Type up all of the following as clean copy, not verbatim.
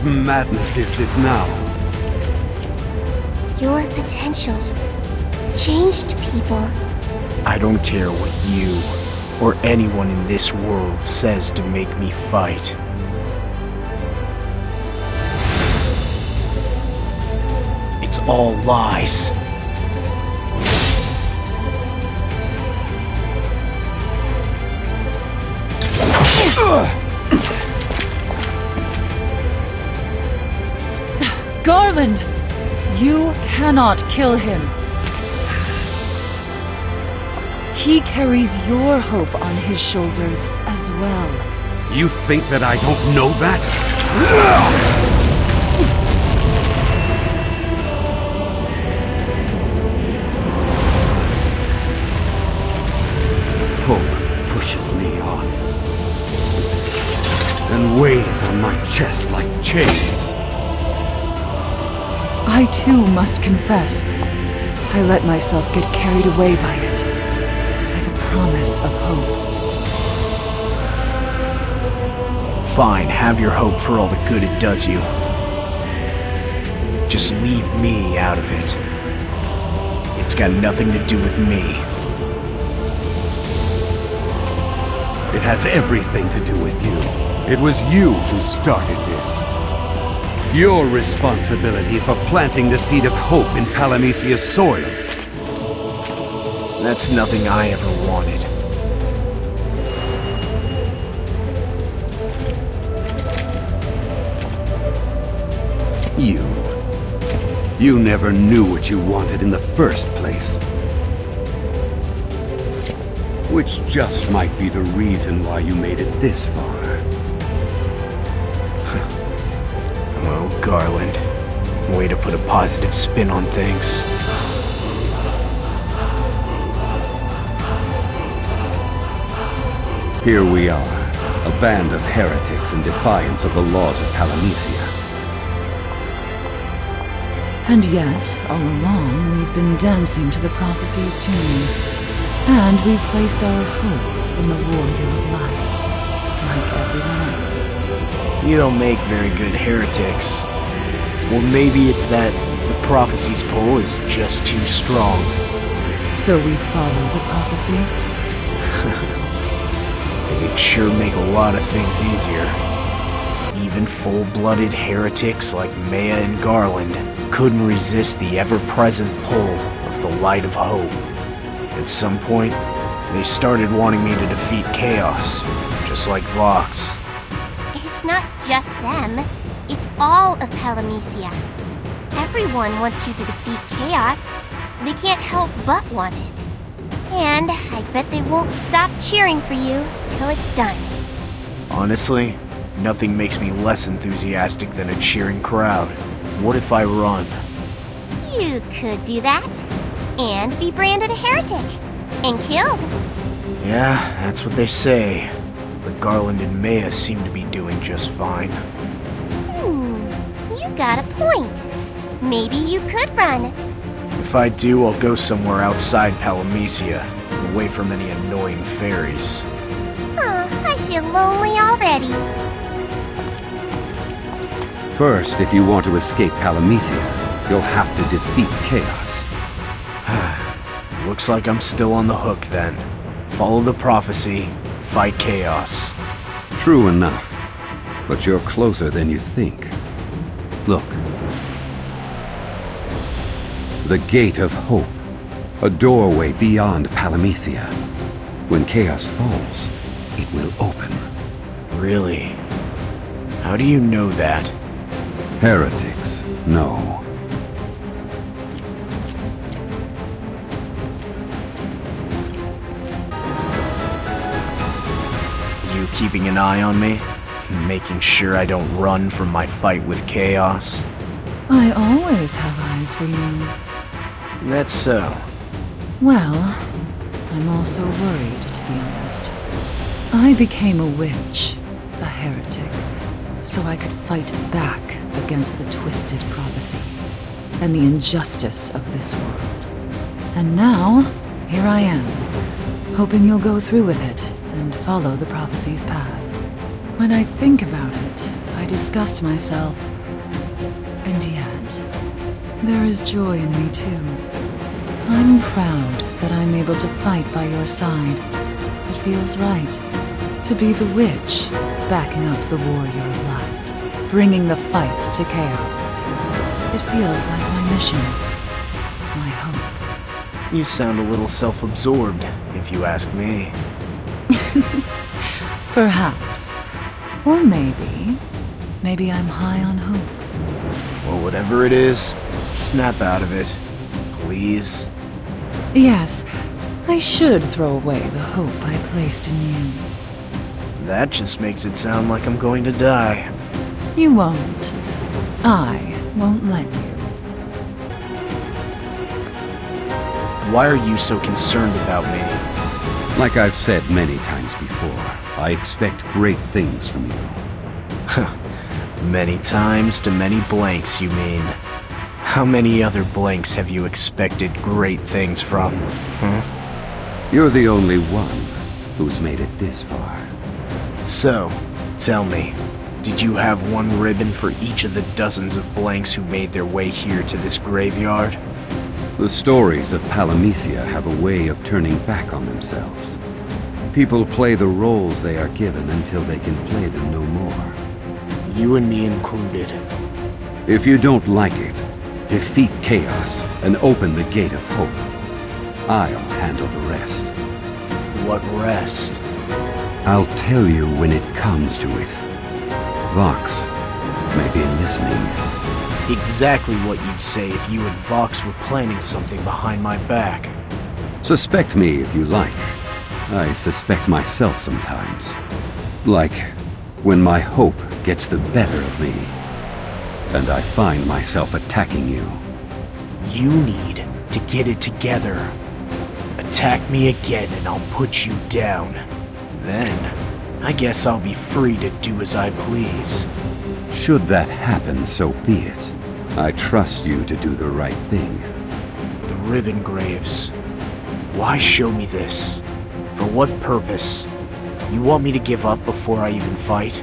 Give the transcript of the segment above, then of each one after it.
madness is this now? Your potential changed people. I don't care what you or anyone in this world says to make me fight. It's all lies. Garland! You cannot kill him. He carries your hope on his shoulders as well. You think that I don't know that? Hope pushes me on, and weighs on my chest like chains. I too must confess, I let myself get carried away by it, by the promise of hope. Fine, have your hope for all the good it does you. Just leave me out of it. It's got nothing to do with me. It has everything to do with you. It was you who started this. Your responsibility for planting the seed of hope in Palamecia's soil. That's nothing I ever wanted. You never knew what you wanted in the first place. Which just might be the reason why you made it this far. Oh, Garland. Way to put a positive spin on things. Here we are, a band of heretics in defiance of the laws of Palamecia. And yet, all along, we've been dancing to the prophecy's tune. And we've placed our hope in the warrior of light, like everyone else. You don't make very good heretics. Or maybe it's that the prophecy's pull is just too strong. So we follow the prophecy? It'd sure make a lot of things easier. Even full-blooded heretics like Maya and Garland couldn't resist the ever-present pull of the light of hope. At some point, they started wanting me to defeat Chaos, just like Vox. It's not just them. It's all of Palamecia. Everyone wants you to defeat Chaos. They can't help but want it. And I bet they won't stop cheering for you till it's done. Honestly, nothing makes me less enthusiastic than a cheering crowd. What if I run? You could do that. And be branded a heretic. And killed. Yeah, that's what they say. But Garland and Maya seem to be doing just fine. You got a point. Maybe you could run. If I do, I'll go somewhere outside Palamecia, away from any annoying fairies. I feel lonely already. First, if you want to escape Palamecia, you'll have to defeat Chaos. Looks like I'm still on the hook then. Follow the prophecy, fight Chaos. True enough, but you're closer than you think. Look. The Gate of Hope. A doorway beyond Palamecia. When Chaos falls, it will open. Really? How do you know that? Heretics, no. You keeping an eye on me? Making sure I don't run from my fight with Chaos? I always have eyes for you. That's so. Well, I'm also worried, to be honest. I became a witch, a heretic, so I could fight back against the twisted prophecy and the injustice of this world. And now, here I am, hoping you'll go through with it and follow the prophecy's path. When I think about it, I disgust myself. And yet, there is joy in me too. I'm proud that I'm able to fight by your side. It feels right to be the witch, backing up the warrior of light, bringing the fight to chaos. It feels like my mission, my hope. You sound a little self-absorbed, if you ask me. Perhaps. Or maybe I'm high on hope. Well, whatever it is, snap out of it, please. Yes, I should throw away the hope I placed in you. That just makes it sound like I'm going to die. You won't. I won't let you. Why are you so concerned about me? Like I've said many times before, I expect great things from you. Many times to many blanks, you mean. How many other blanks have you expected great things from, huh? You're the only one who's made it this far. So, tell me, did you have one ribbon for each of the dozens of blanks who made their way here to this graveyard? The stories of Palamecia have a way of turning back on themselves. People play the roles they are given until they can play them no more. You and me included. If you don't like it, defeat chaos and open the gate of hope. I'll handle the rest. What rest? I'll tell you when it comes to it. Vox may be listening. Exactly what you'd say if you and Vox were planning something behind my back. Suspect me if you like. I suspect myself sometimes. Like when my hope gets the better of me, and I find myself attacking you. You need to get it together. Attack me again and I'll put you down. Then, I guess I'll be free to do as I please. Should that happen, so be it. I trust you to do the right thing. The ribbon graves. Why show me this? For what purpose? You want me to give up before I even fight?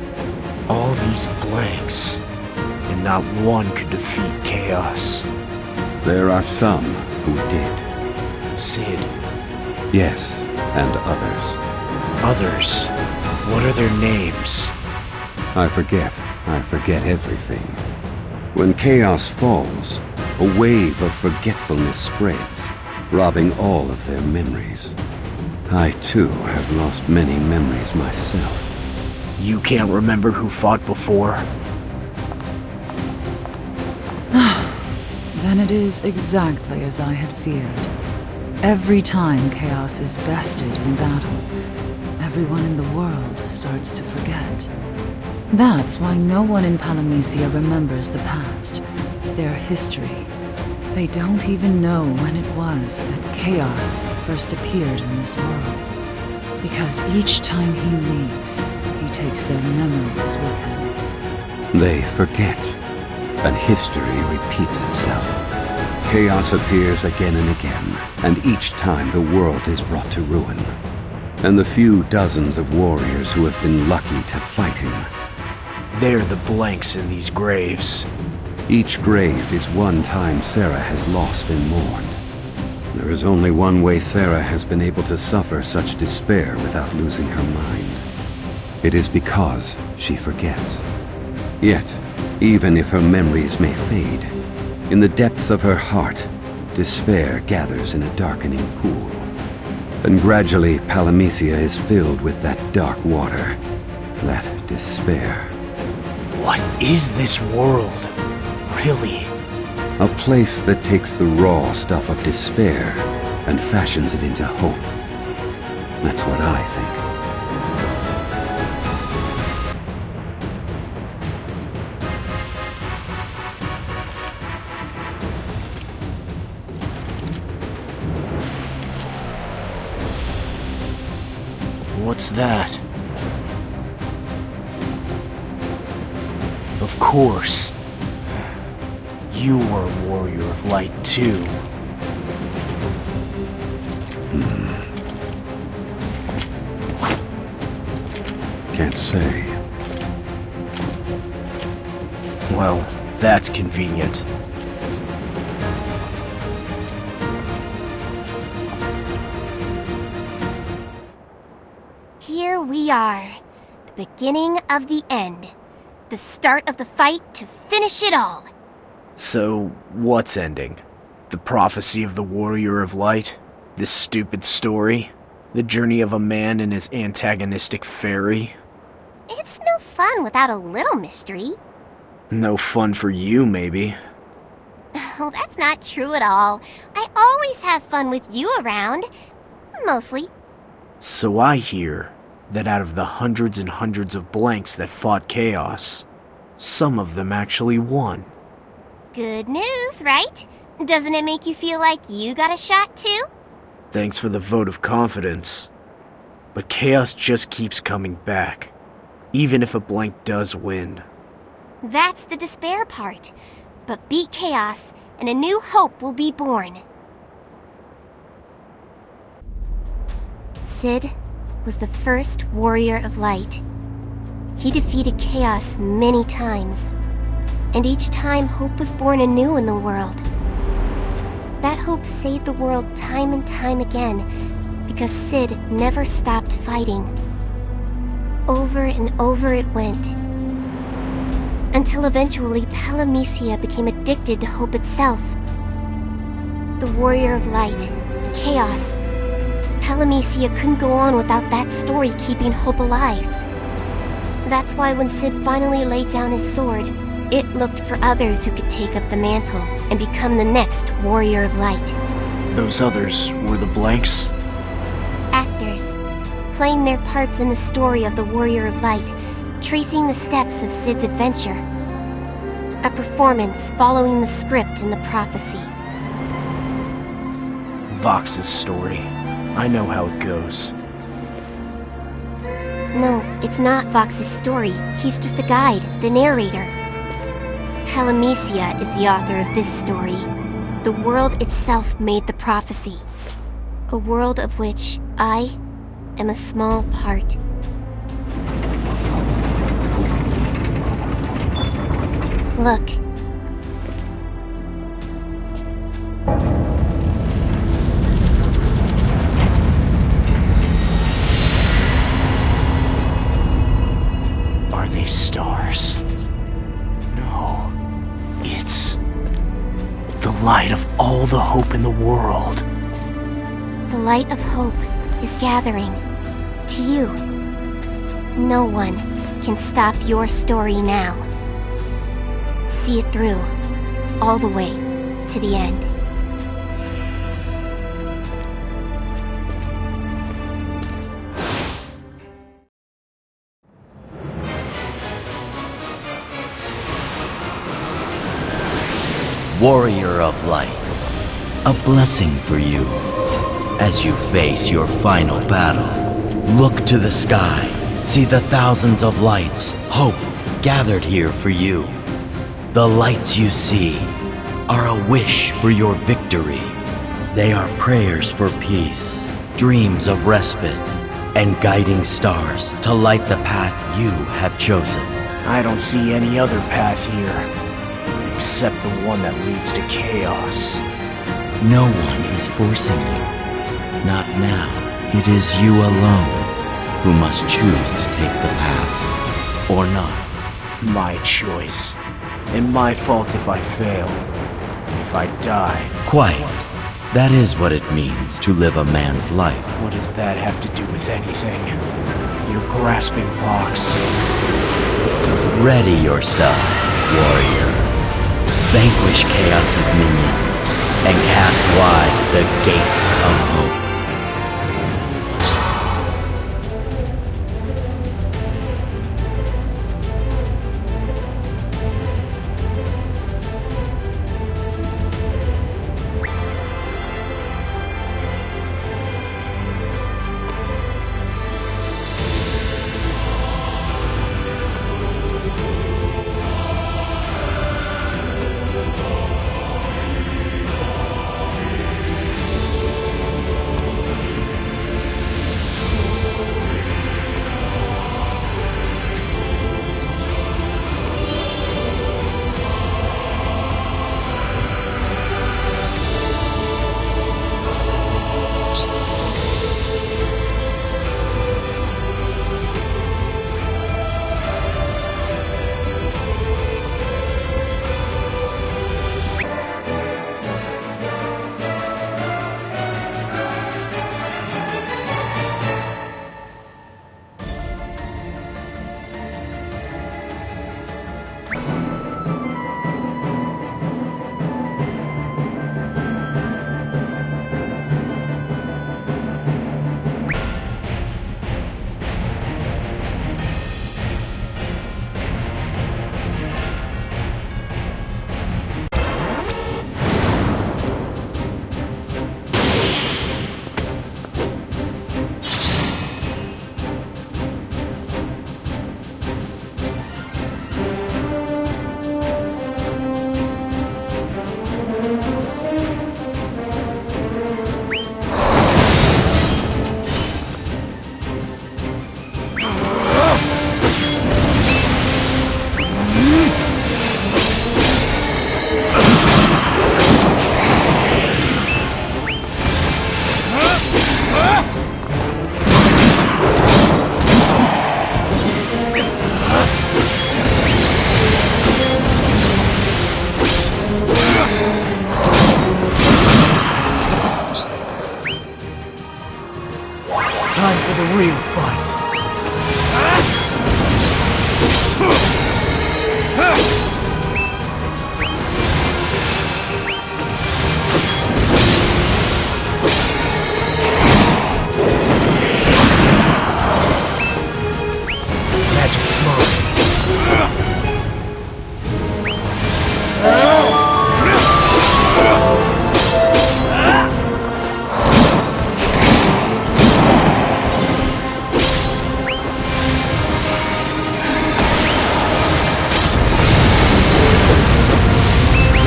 All these blanks, and not one could defeat chaos. There are some who did. Sid. Yes, and others. Others? What are their names? I forget everything. When chaos falls, a wave of forgetfulness spreads, robbing all of their memories. I, too, have lost many memories myself. You can't remember who fought before? Then it is exactly as I had feared. Every time chaos is bested in battle, everyone in the world starts to forget. That's why no one in Palamecia remembers the past, their history. They don't even know when it was that chaos first appeared in this world. Because each time he leaves, he takes their memories with him. They forget, and history repeats itself. Chaos appears again and again, and each time the world is brought to ruin. And the few dozens of warriors who have been lucky to fight him. They're the blanks in these graves. Each grave is one time Sarah has lost and mourned. There is only one way Sarah has been able to suffer such despair without losing her mind. It is because she forgets. Yet, even if her memories may fade, in the depths of her heart, despair gathers in a darkening pool. And gradually, Palamecia is filled with that dark water, that despair. What is this world? Really? A place that takes the raw stuff of despair and fashions it into hope. That's what I think. What's that? Of course. You were a warrior of light, too. Can't say. Well, that's convenient. Here we are. The beginning of the end. The start of the fight to finish it all. So, what's ending? The prophecy of the Warrior of Light? This stupid story? The journey of a man and his antagonistic fairy? It's no fun without a little mystery. No fun for you, maybe. Oh, that's not true at all. I always have fun with you around. Mostly. So I hear that out of the hundreds and hundreds of blanks that fought Chaos, some of them actually won. Good news, right? Doesn't it make you feel like you got a shot too? Thanks for the vote of confidence. But Chaos just keeps coming back, even if a blank does win. That's the despair part. But beat Chaos, and a new hope will be born. Sid was the first Warrior of Light. He defeated Chaos many times, and each time hope was born anew in the world. That hope saved the world time and time again, because Sid never stopped fighting. Over and over it went, until eventually Palamecia became addicted to hope itself. The Warrior of Light, Chaos. Palamecia couldn't go on without that story keeping hope alive. That's why when Sid finally laid down his sword, it looked for others who could take up the mantle and become the next Warrior of Light. Those others were the blanks? Actors, playing their parts in the story of the Warrior of Light, tracing the steps of Sid's adventure. A performance following the script in the prophecy. Vox's story. I know how it goes. No, it's not Vox's story. He's just a guide, the narrator. Palamecia is the author of this story. The world itself made the prophecy. A world of which I am a small part. Look. Are they stars? No. It's the light of all the hope in the world. The light of hope is gathering. To you. No one can stop your story now. See it through, all the way to the end. Warrior of Light, a blessing for you. As you face your final battle, look to the sky, see the thousands of lights, hope gathered here for you. The lights you see are a wish for your victory. They are prayers for peace, dreams of respite, and guiding stars to light the path you have chosen. I don't see any other path here, except the one that leads to chaos. No one is forcing you. Not now. It is you alone who must choose to take the path, or not. My choice. And my fault if I fail. If I die. Quite. That is what it means to live a man's life. What does that have to do with anything? You're grasping, Vox. Ready yourself, warrior. Vanquish Chaos's minions, and cast wide the gate of hope.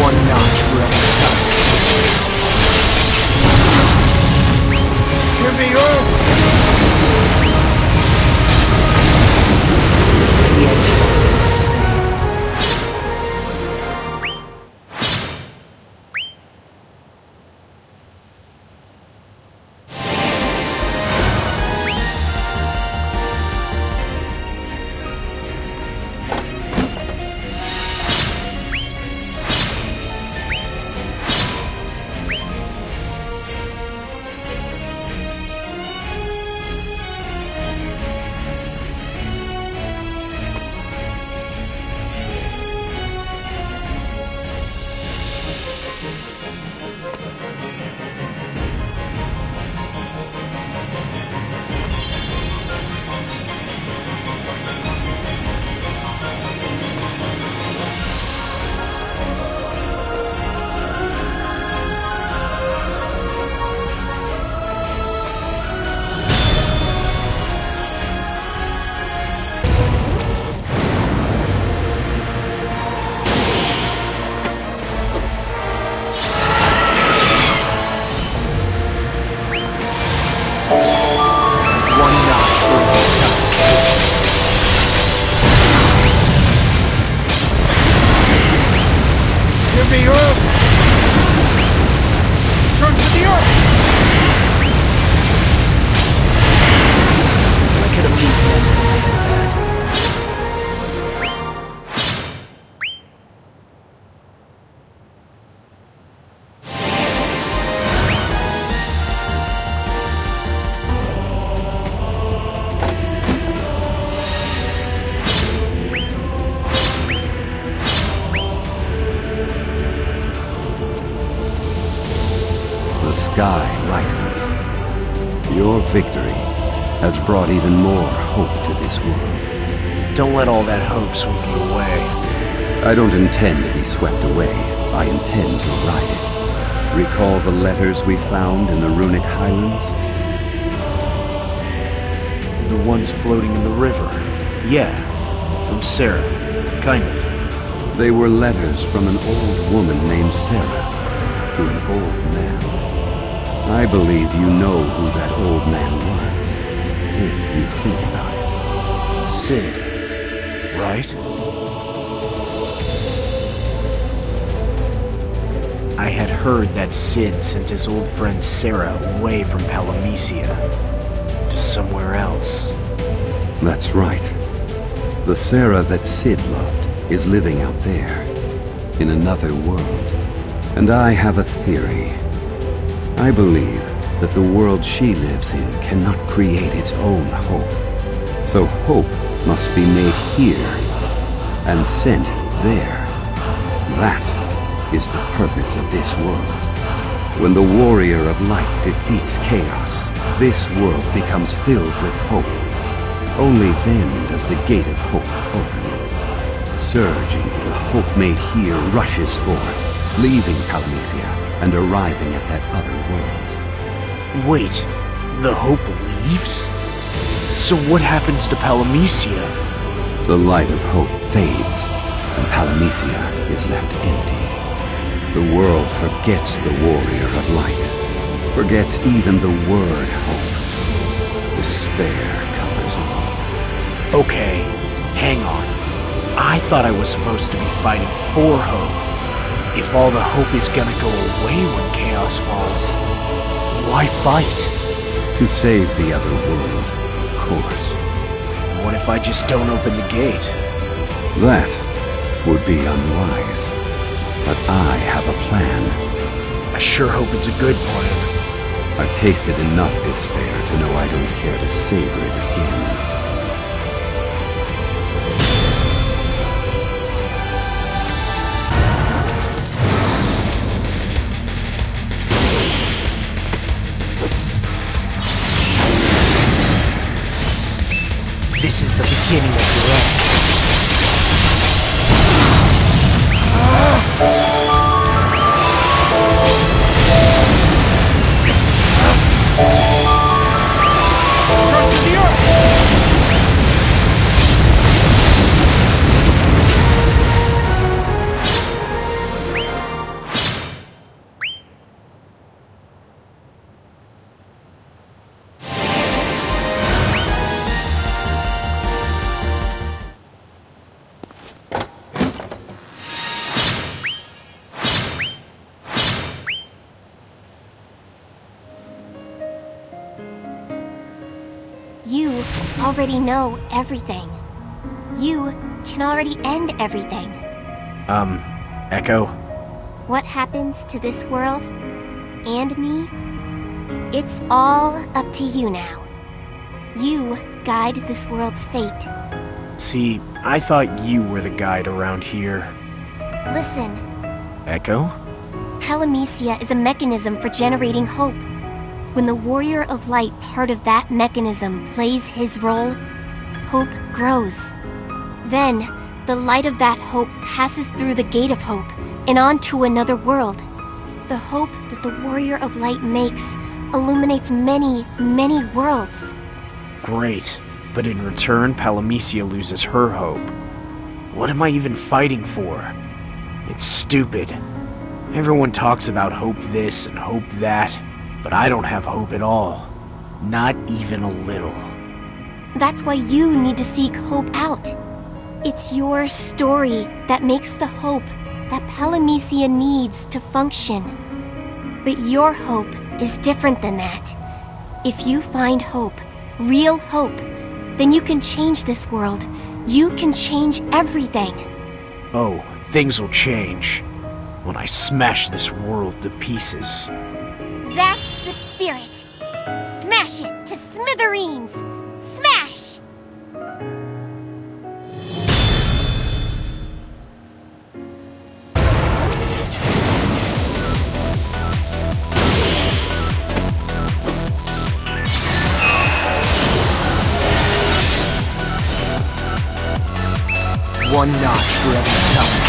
One notch for every time. Give me your... The end is always the same. Give me your... Turn to the earth! I could have moved The sky lightens. Your victory has brought even more hope to this world. Don't let all that hope sweep you away. I don't intend to be swept away. I intend to ride it. Recall the letters we found in the Runic Highlands? The ones floating in the river. Yeah, from Sarah. Kind of. They were letters from an old woman named Sarah to an old man. I believe you know who that old man was, if you think about it. Sid, right? I had heard that Sid sent his old friend Sarah away from Palamecia to somewhere else. That's right. The Sarah that Sid loved is living out there, in another world. And I have a theory. I believe that the world she lives in cannot create its own hope. So hope must be made here and sent there. That is the purpose of this world. When the warrior of light defeats chaos, this world becomes filled with hope. Only then does the gate of hope open. Surging, the hope made here rushes forth, leaving Palamecia and arriving at that other world. Wait, the hope leaves? So what happens to Palamecia? The light of hope fades, and Palamecia is left empty. The world forgets the warrior of light, forgets even the word hope. Despair covers all. Okay, hang on. I thought I was supposed to be fighting for hope. If all the hope is gonna go away when chaos falls, why fight? To save the other world, of course. What if I just don't open the gate? That would be unwise. But I have a plan. I sure hope it's a good plan. I've tasted enough despair to know I don't care to savor it again. This is the beginning of your end. already know everything. You can already end everything. Echo? What happens to this world and me? It's all up to you now. You guide this world's fate. See, I thought you were the guide around here. Listen, Echo? Palamecia is a mechanism for generating hope. When the Warrior of Light part of that mechanism plays his role, hope grows. Then, the light of that hope passes through the Gate of Hope and on to another world. The hope that the Warrior of Light makes illuminates many, many worlds. Great. But in return, Palamecia loses her hope. What am I even fighting for? It's stupid. Everyone talks about hope this and hope that, but I don't have hope at all. Not even a little. That's why you need to seek hope out. It's your story that makes the hope that Palamecia needs to function. But your hope is different than that. If you find hope, real hope, then you can change this world. You can change everything. Oh, things will change when I smash this world to pieces. That's the spirit. Smash it to smithereens. Smash! One notch for every time.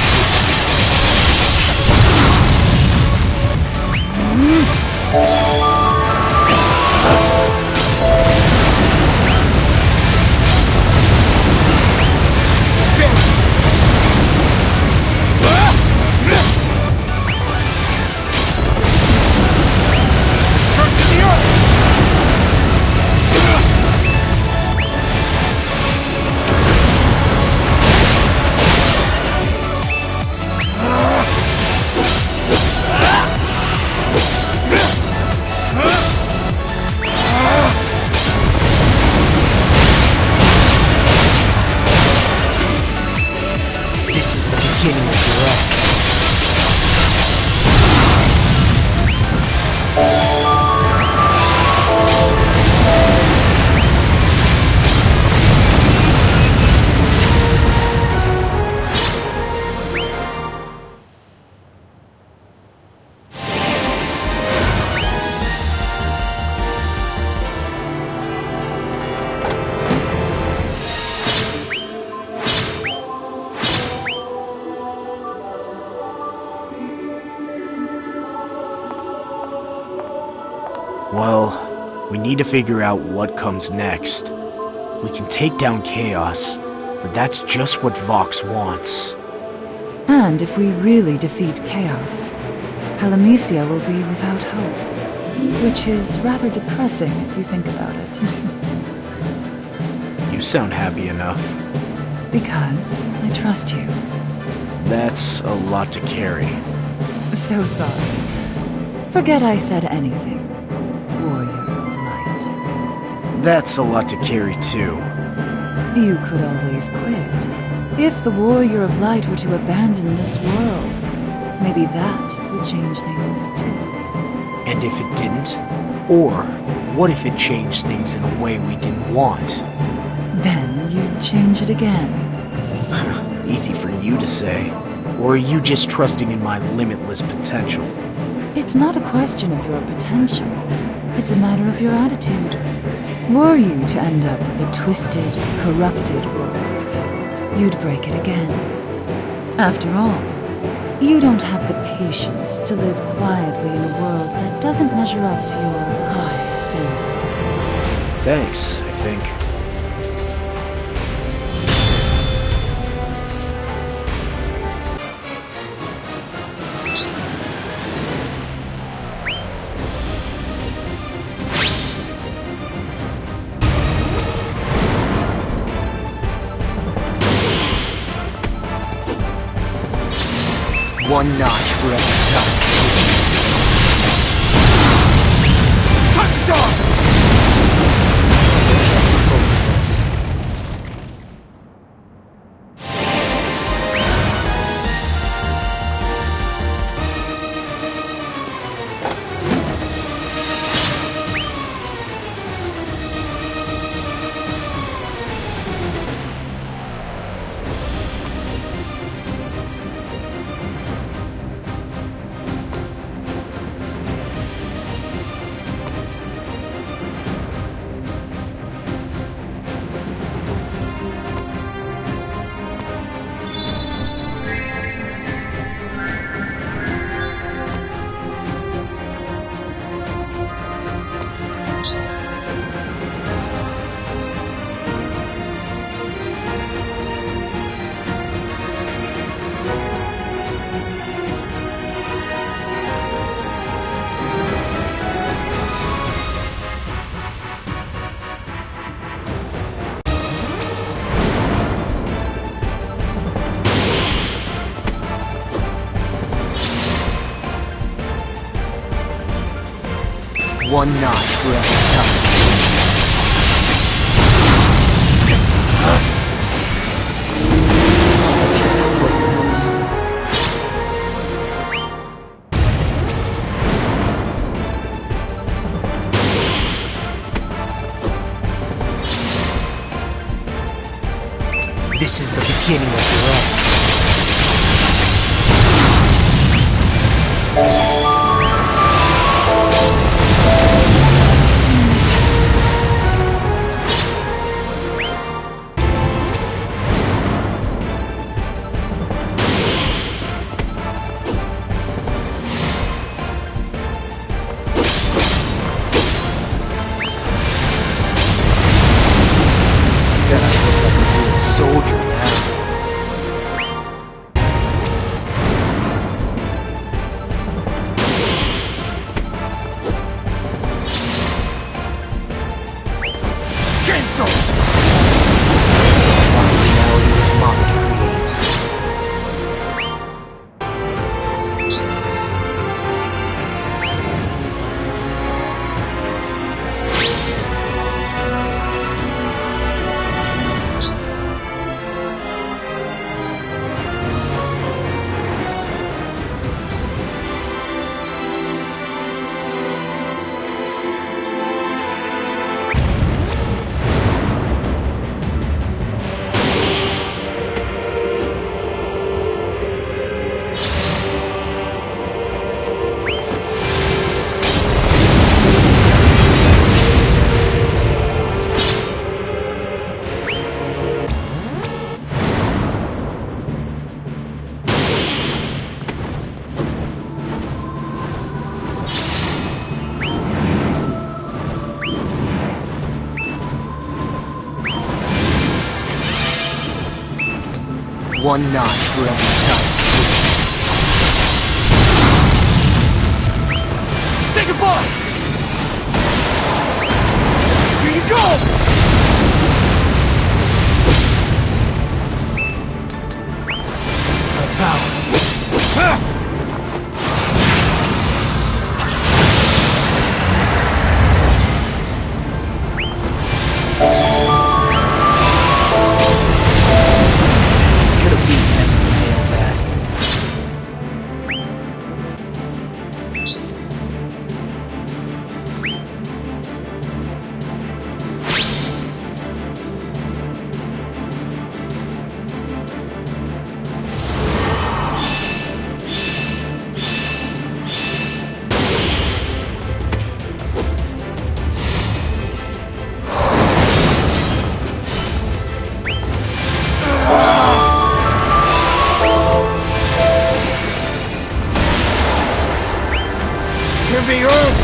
This is the beginning of your end. Well, we need to figure out what comes next. We can take down Chaos, but that's just what Vox wants. And if we really defeat Chaos, Palamecia will be without hope. Which is rather depressing if you think about it. You sound happy enough. Because I trust you. That's a lot to carry. So sorry. Forget I said anything. Warrior of Light. That's a lot to carry too. You could always quit. If the Warrior of Light were to abandon this world, maybe that would change things too. And if it didn't? Or what if it changed things in a way we didn't want? Then you'd change it again. Easy for you to say. Or are you just trusting in my limitless potential? It's not a question of your potential. It's a matter of your attitude. Were you to end up with a twisted, corrupted world, you'd break it again. After all, you don't have the patience to live quietly in a world that doesn't measure up to your high standards. Thanks, I think. One notch for every time. Touch dog! One notch for every touch. This is the beginning of your end. Bet I look like a real soldier now. Reality is mine to create. One notch for every touch. Say goodbye! Here you go! My power. Could have beaten him and nailed that. Give me Earth!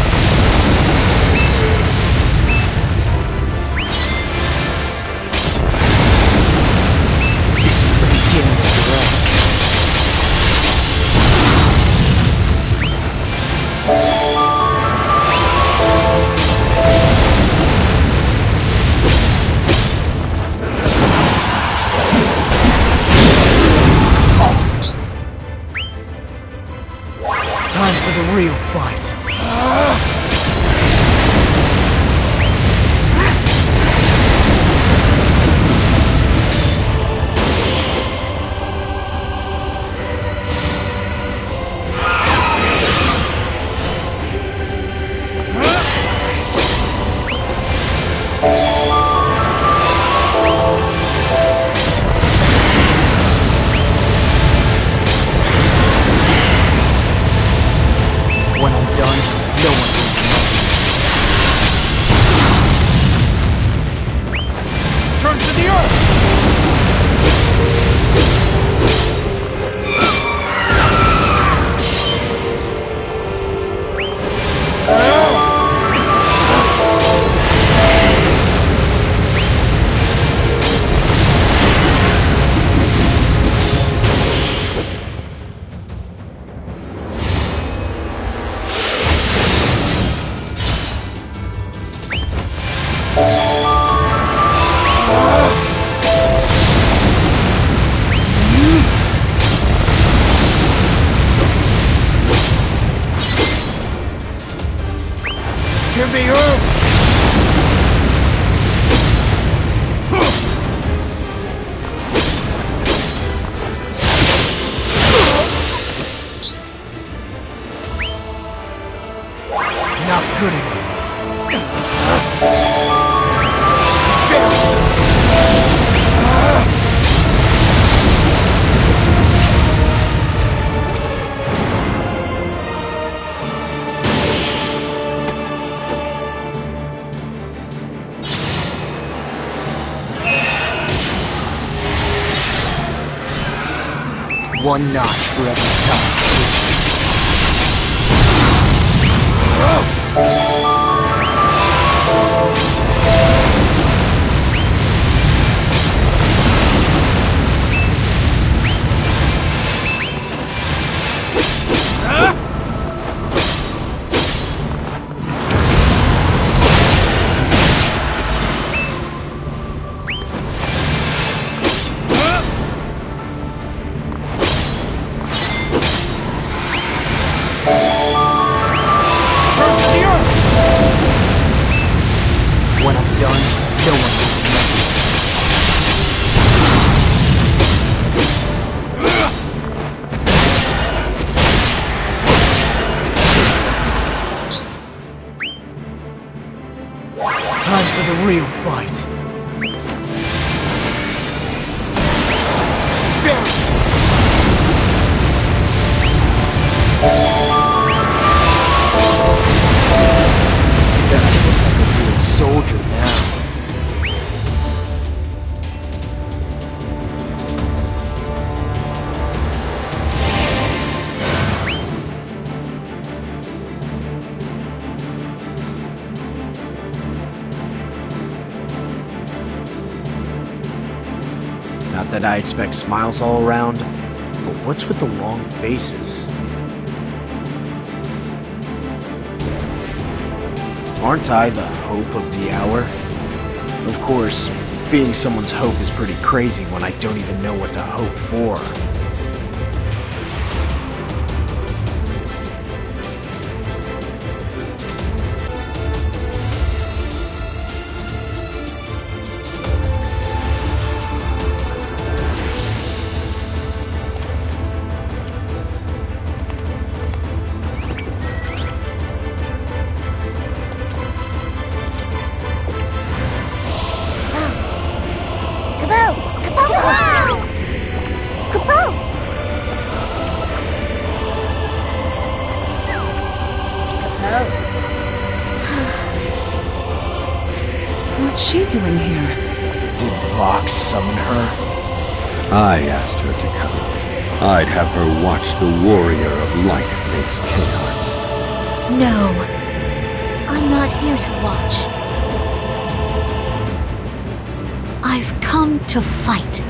This is the beginning of your end. Time for the real fight. When I'm done, no one will one notch for every time. When I'm done, no one will remember. Time for the real fight. Soldier now. Not that I expect smiles all around, but what's with the long faces? Aren't I the hope of the hour? Of course, being someone's hope is pretty crazy when I don't even know what to hope for. What's she doing here? Did Vox summon her? I asked her to come. I'd have her watch the warrior of light face chaos. No, I'm not here to watch. I've come to fight.